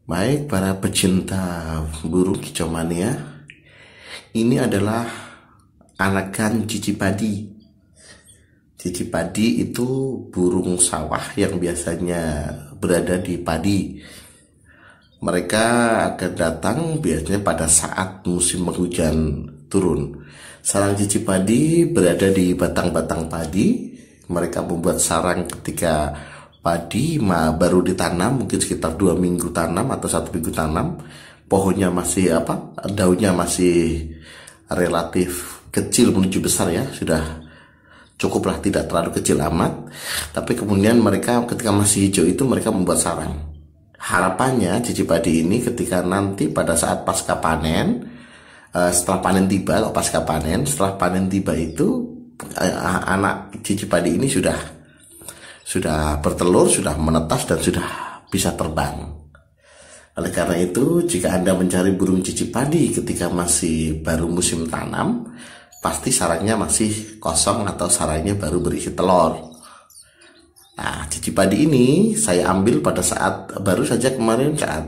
Baik para pecinta burung kicau mania, ini adalah anakan cicipadi. Cicipadi itu burung sawah yang biasanya berada di padi. Mereka akan datang biasanya pada saat musim penghujan turun. Sarang cicipadi berada di batang-batang padi. Mereka membuat sarang ketika padi baru ditanam, mungkin sekitar 2 minggu tanam atau 1 minggu tanam. Pohonnya masih daunnya masih relatif kecil menuju besar ya, sudah cukuplah, tidak terlalu kecil amat. Tapi kemudian mereka ketika masih hijau itu mereka membuat sarang. Harapannya cicipadi ini ketika nanti pada saat pasca panen, setelah panen tiba, setelah panen tiba itu anak cicipadi ini sudah bertelur, sudah menetas dan sudah bisa terbang. Oleh karena itu, jika Anda mencari burung cicipadi ketika masih baru musim tanam, pasti sarangnya masih kosong atau sarangnya baru berisi telur. Nah, cicipadi ini saya ambil pada saat baru saja kemarin, saat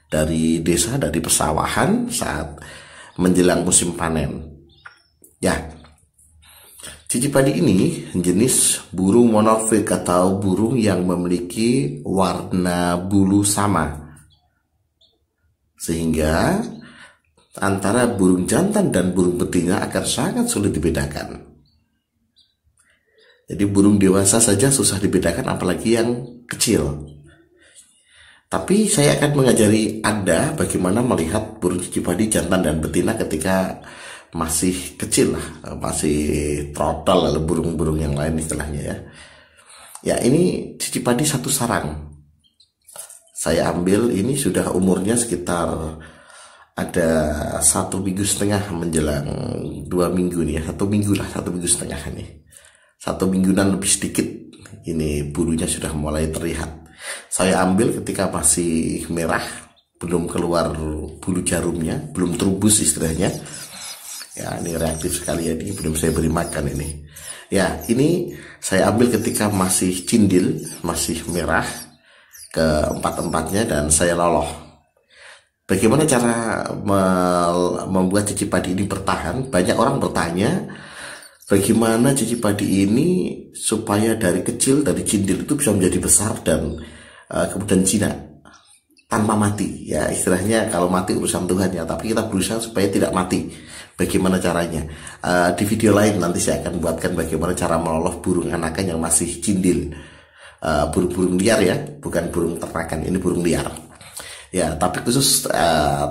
dari desa, dari persawahan, saat menjelang musim panen. Ya, cicipadi ini jenis burung monorfik atau burung yang memiliki warna bulu sama, sehingga antara burung jantan dan burung betina akan sangat sulit dibedakan. Jadi burung dewasa saja susah dibedakan, apalagi yang kecil. Tapi saya akan mengajari Anda bagaimana melihat burung cicipadi jantan dan betina ketika masih kecil lah, masih trotol, lalu burung-burung yang lain istilahnya ya. Ya, ini cicipadi satu sarang. Saya ambil ini sudah umurnya sekitar ada 1,5 minggu menjelang 2 minggu nih ya, 1 minggu lah, 1,5 minggu nih. 1 mingguan lebih sedikit, ini bulunya sudah mulai terlihat. Saya ambil ketika masih merah, belum keluar bulu jarumnya, belum terubus istilahnya. Ya, ini reaktif sekali ya, ini belum saya beri makan ini. Ya, ini saya ambil ketika masih cindil, masih merah keempat-empatnya, dan saya loloh. Bagaimana cara membuat cicipadi ini bertahan? Banyak orang bertanya, bagaimana cicipadi ini supaya dari kecil, dari cindil itu bisa menjadi besar dan kemudian jinak tanpa mati. Ya, istilahnya kalau mati urusan Tuhan ya, tapi kita berusaha supaya tidak mati. Bagaimana caranya? Di video lain nanti saya akan buatkan bagaimana cara meloloh burung anakan yang masih cindil. Burung-burung liar ya, bukan burung ternakan, ini burung liar. Ya, tapi khusus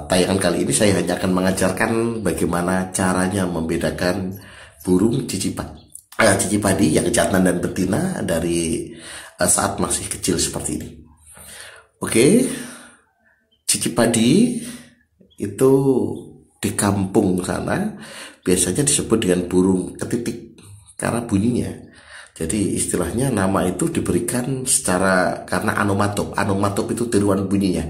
tayangan kali ini saya hanya akan mengajarkan bagaimana caranya membedakan burung cicipadi yang jantan dan betina dari saat masih kecil seperti ini. Oke, cicipadi itu di kampung sana biasanya disebut dengan burung ketitik karena bunyinya. Jadi istilahnya nama itu diberikan karena anomatop. Anomatop itu tiruan bunyinya.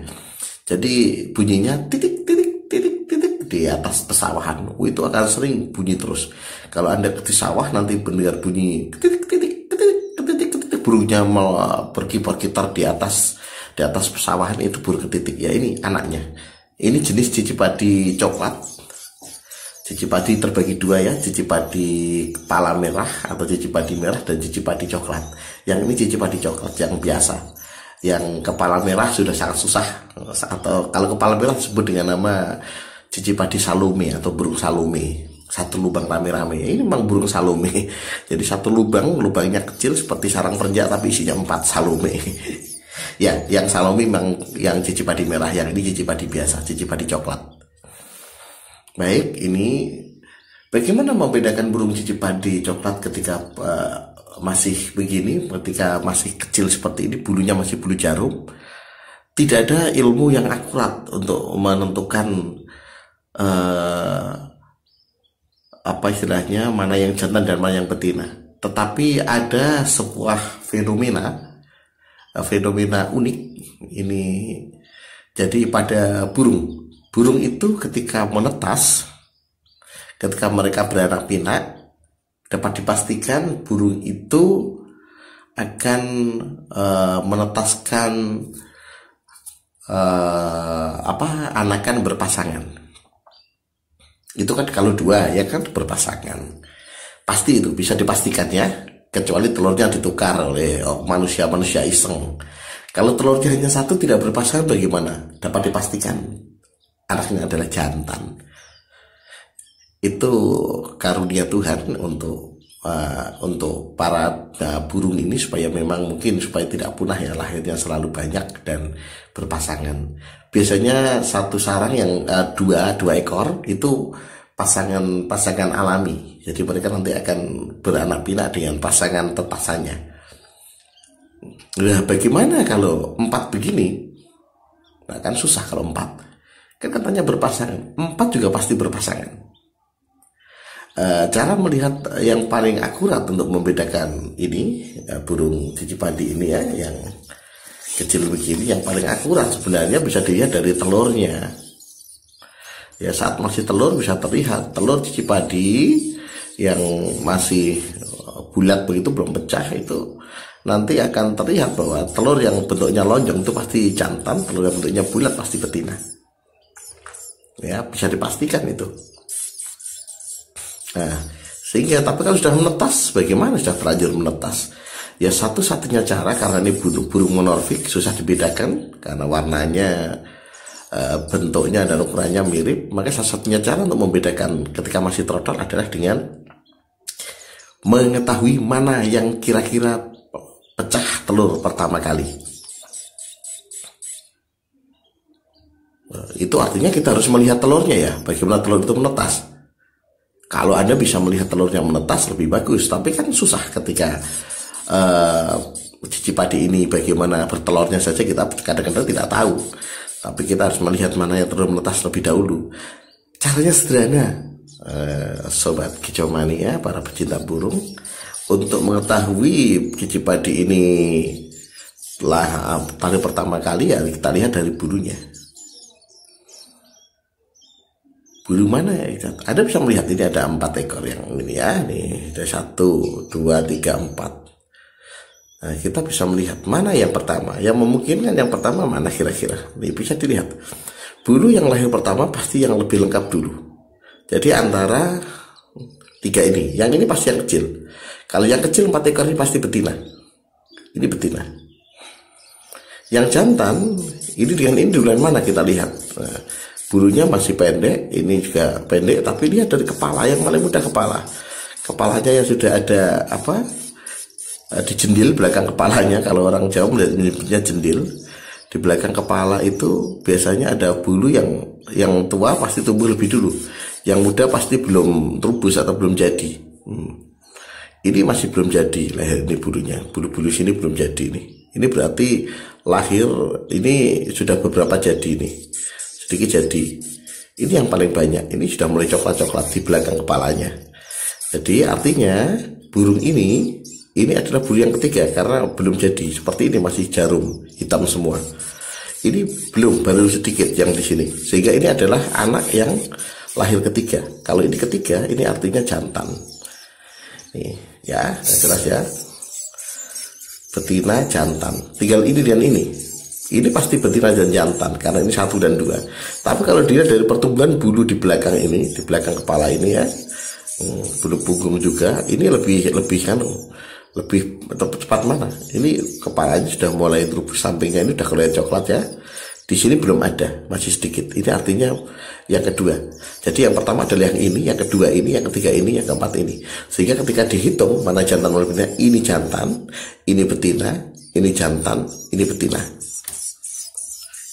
Jadi bunyinya titik titik titik titik di atas pesawahan. Itu akan sering bunyi terus. Kalau Anda di sawah nanti mendengar bunyi titik titik titik titik titik, burungnya berkibar-kibar di atas pesawahan, itu burung ketitik. Ya, ini anaknya. Ini jenis cicipadi coklat. Cicipadi terbagi dua ya, cicipadi kepala merah atau cicipadi merah dan cicipadi coklat. Yang ini cicipadi coklat yang biasa. Yang kepala merah sudah sangat susah, atau kalau kepala merah disebut dengan nama cicipadi salome atau burung salome. Satu lubang rame-rame. Ini memang burung salome. Jadi satu lubangnya kecil seperti sarang perenjak tapi isinya 4 salome. Ya, yang salome memang yang cicipadi merah, yang ini cicipadi biasa, cicipadi coklat. Baik, ini bagaimana membedakan burung cicipadi coklat ketika masih begini, ketika masih kecil seperti ini, bulunya masih bulu jarum. Tidak ada ilmu yang akurat untuk menentukan apa istilahnya, mana yang jantan dan mana yang betina. Tetapi ada sebuah fenomena unik ini. Jadi pada burung itu ketika menetas, ketika mereka beranak pinak, dapat dipastikan burung itu akan menetaskan anakan berpasangan. Itu kan kalau dua ya kan berpasangan. Pasti itu bisa dipastikan ya, kecuali telurnya ditukar oleh manusia-manusia iseng. Kalau telurnya hanya satu tidak berpasangan bagaimana? Dapat dipastikan anaknya adalah jantan. Itu karunia Tuhan untuk para burung ini supaya memang mungkin supaya tidak punah ya, lahirnya selalu banyak dan berpasangan. Biasanya satu sarang yang dua ekor itu pasangan alami. Jadi mereka nanti akan beranak pinak dengan pasangan tetasannya. Nah, bagaimana kalau 4 begini? Nah, kan susah kalau 4. Kan katanya berpasangan. 4 juga pasti berpasangan. Cara melihat yang paling akurat untuk membedakan ini burung cicipadi ini ya, yang kecil begini, yang paling akurat sebenarnya bisa dilihat dari telurnya. Ya, saat masih telur bisa terlihat telur cicipadi yang masih bulat begitu belum pecah, itu nanti akan terlihat bahwa telur yang bentuknya lonjong itu pasti jantan, telur yang bentuknya bulat pasti betina. Ya, bisa dipastikan itu. Nah, sehingga tapi kalau sudah menetas, bagaimana sudah terlanjur menetas? Ya, satu-satunya cara, karena ini burung monorfik, susah dibedakan karena warnanya, bentuknya dan ukurannya mirip, maka satu-satunya cara untuk membedakan ketika masih trotol adalah dengan mengetahui mana yang kira-kira pecah telur pertama kali. Itu artinya kita harus melihat telurnya ya, bagaimana telur itu menetas. Kalau Anda bisa melihat telurnya menetas lebih bagus, tapi kan susah ketika cicipadi ini bagaimana bertelurnya saja kita kadang-kadang tidak tahu. Tapi kita harus melihat mana yang telur menetas lebih dahulu. Caranya sederhana, sobat kicau mania, para pecinta burung, untuk mengetahui cicipadi ini kali pertama kali ya kita lihat dari bulunya. Bulu mana ya? Anda bisa melihat ini ada 4 ekor yang ini ya, nih ada 1, 2, 3, 4. Nah, kita bisa melihat mana yang pertama, yang memungkinkan yang pertama mana kira-kira. Ini bisa dilihat. Bulu yang lahir pertama pasti yang lebih lengkap dulu. Jadi antara 3 ini, yang ini pasti yang kecil. Kalau yang kecil 4 ekor ini pasti betina. Ini betina. Yang jantan ini dengan ini duluan mana kita lihat. Nah, bulunya masih pendek, ini juga pendek, tapi lihat dari kepala, yang paling mudah kepala. Kepalanya yang sudah ada di jendil belakang kepalanya. Kalau orang Jawa melihatnya jendil, di belakang kepala itu biasanya ada bulu yang tua pasti tumbuh lebih dulu, yang muda pasti belum terubus atau belum jadi. Ini masih belum jadi lahir ini bulunya, bulu-bulu sini belum jadi ini. Ini berarti lahir ini sudah beberapa jadi ini. Sedikit jadi. Ini yang paling banyak. Ini sudah mulai coklat-coklat di belakang kepalanya. Jadi artinya burung ini adalah burung yang ketiga karena belum jadi. Seperti ini masih jarum hitam semua. Ini belum, baru sedikit yang di sini. Sehingga ini adalah anak yang lahir ketiga. Kalau ini ketiga, ini artinya jantan. Nih, ya, jelas ya. Betina, jantan. Tinggal ini dan ini. Ini pasti betina dan jantan karena ini 1 dan 2. Tapi kalau dilihat dari pertumbuhan bulu di belakang ini, di belakang kepala ini ya, bulu punggung juga, ini lebih cepat mana? Ini kepalanya sudah mulai terubus, sampingnya ini sudah kelihatan coklat ya. Di sini belum ada, masih sedikit. Ini artinya yang kedua. Jadi yang pertama adalah yang ini, yang kedua ini, yang ketiga ini, yang keempat ini. Sehingga ketika dihitung mana jantan mana betina, ini jantan, ini betina, ini jantan, ini betina.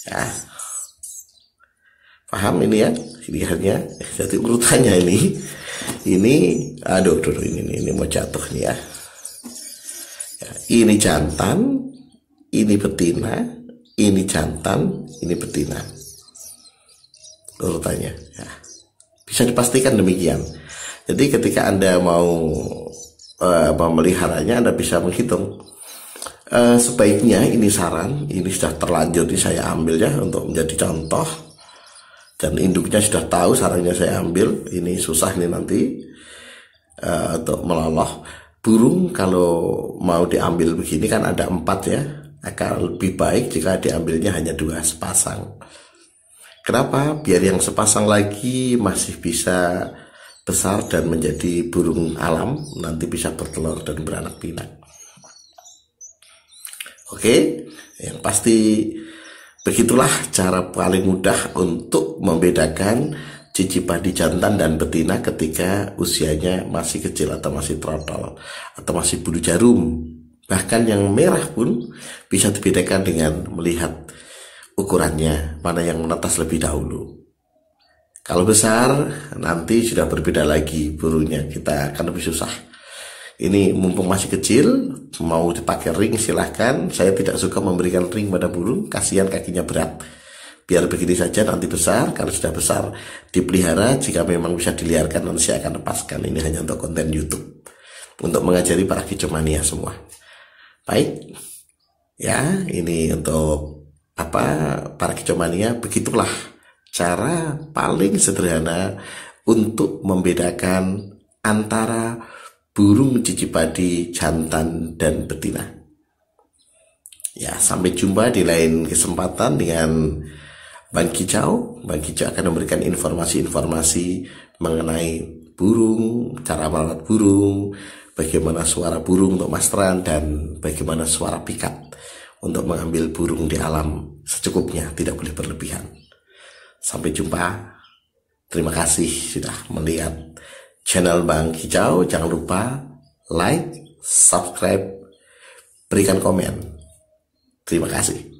Ya, paham ini ya pilihannya. Jadi urutannya ini aduh ini mau jatuh nih ya. Ini jantan, ini betina, ini jantan, ini betina. Urutannya ya, bisa dipastikan demikian. Jadi ketika Anda mau memeliharanya, Anda bisa menghitung. Sebaiknya ini saran, ini sudah terlanjur ini saya ambil ya untuk menjadi contoh, dan induknya sudah tahu sarangnya saya ambil. Ini susah nih nanti untuk meloloh burung. Kalau mau diambil begini kan ada 4 ya, akan lebih baik jika diambilnya hanya 2 sepasang. Kenapa? Biar yang sepasang lagi masih bisa besar dan menjadi burung alam, nanti bisa bertelur dan beranak pinak. Oke, yang pasti begitulah cara paling mudah untuk membedakan cici padi jantan dan betina ketika usianya masih kecil atau masih trotol atau masih bulu jarum. Bahkan yang merah pun bisa dibedakan dengan melihat ukurannya, mana yang menetas lebih dahulu. Kalau besar nanti sudah berbeda lagi burungnya, kita akan lebih susah. Ini mumpung masih kecil, mau dipakai ring silahkan. Saya tidak suka memberikan ring pada burung, kasihan kakinya berat. Biar begini saja, nanti besar. Kalau sudah besar dipelihara, jika memang bisa diliarkan nanti saya akan lepaskan. Ini hanya untuk konten YouTube, untuk mengajari para kicomania semua. Baik, ya ini untuk para kicomania, begitulah cara paling sederhana untuk membedakan antara burung cici padi jantan dan betina. Ya, sampai jumpa di lain kesempatan dengan Bang Kicau. Bang Kicau akan memberikan informasi-informasi mengenai burung, cara merawat burung, bagaimana suara burung untuk masteran, dan bagaimana suara pikat untuk mengambil burung di alam secukupnya, tidak boleh berlebihan. Sampai jumpa. Terima kasih sudah melihat channel Bang Kicau. Jangan lupa like, subscribe, berikan komen. Terima kasih.